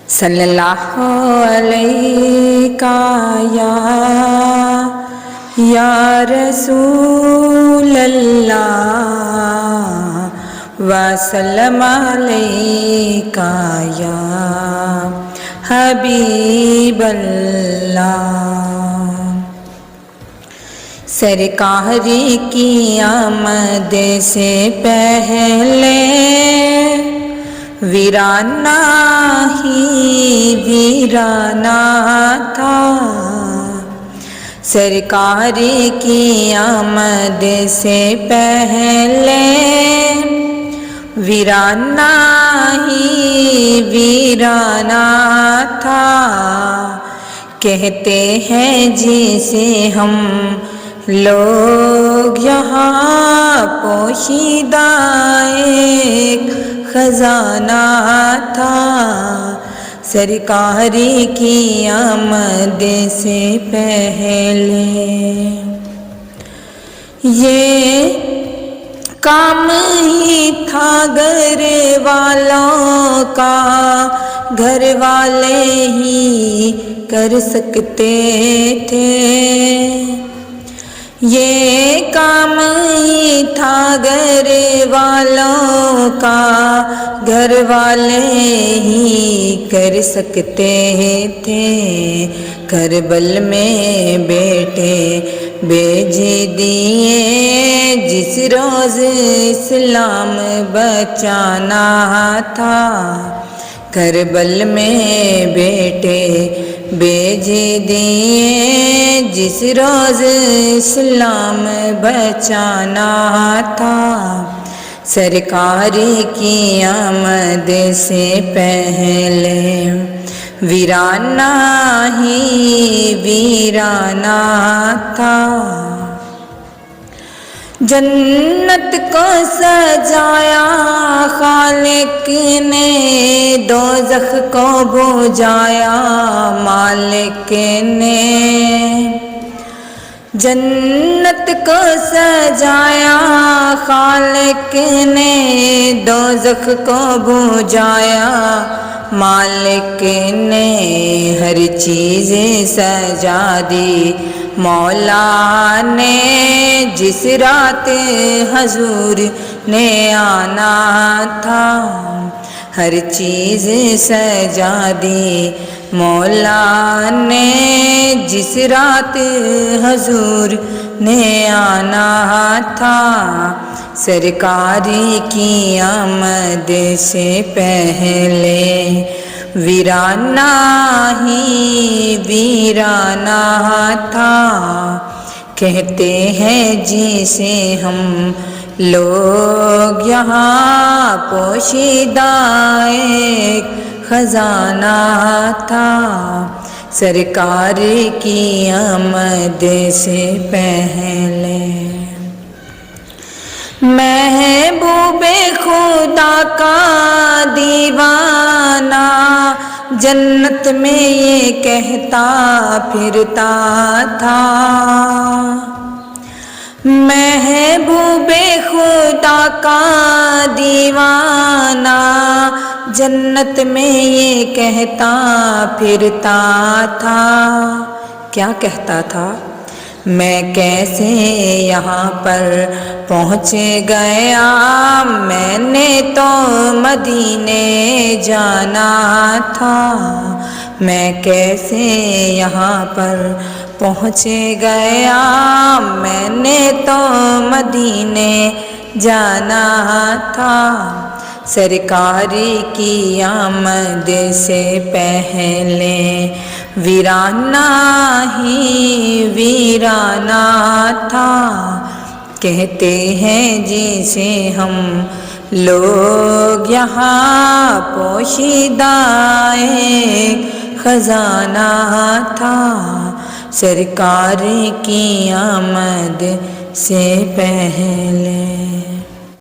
صلی اللہ علیہ یا رسول اللہ وسلم علیکہ یا حبیب اللہ۔ سرکار کی آمد سے پہلے ویرانہ ہی ویرانہ تھا، سرکار کی آمد سے پہلے ویرانہ ہی ویرانہ تھا۔ کہتے ہیں جسے ہم لوگ یہاں پوشیدہ ایک خزانہ تھا، سرکار کی آمد سے پہلے۔ یہ کام ہی تھا گھر والوں کا، گھر والے ہی کر سکتے تھے۔ یہ کام ہی تھا گھر والوں کا، گھر والے ہی کر سکتے تھے۔ کربل میں بیٹے بھیج دیے جس روز اسلام بچانا تھا، کربل میں بیٹے بھیج دیے جس روز اسلام بچانا تھا، سرکار کی آمد سے پہلے ویرانہ ہی ویرانہ تھا۔ جنت کو سجایا خالق نے، دوزخ کو بجھایا مالک نے۔ جنت کو سجایا خالق نے، دوزخ کو بجھایا مالک نے۔ ہر چیز سجا دی مولا نے، جس رات حضور نے آنا تھا، ہر چیز سجا دی مولا نے، جس رات حضور نے آنا تھا، سرکار کی آمد سے پہلے ویرانہ ہی ویرانہ تھا۔ کہتے ہیں جسے ہم لوگ یہاں پوشیدہ ایک خزانہ تھا، سرکار کی آمد سے پہلے۔ محبوب خدا کا دیوانہ جنت میں یہ کہتا پھرتا تھا، محبوب خدا کا دیوانہ جنت میں یہ کہتا پھرتا تھا۔ کیا کہتا تھا؟ میں کیسے یہاں پر پہنچ گیا، میں نے تو مدینے جانا تھا، میں کیسے یہاں پر پہنچ گیا، میں نے تو مدینے جانا تھا، سرکار کی آمد سے پہلے ویرانہ ہی ویرانہ تھا۔ کہتے ہیں جسے ہم لوگ یہاں پوشیدہ ایک خزانہ تھا، سرکار کی آمد سے پہلے۔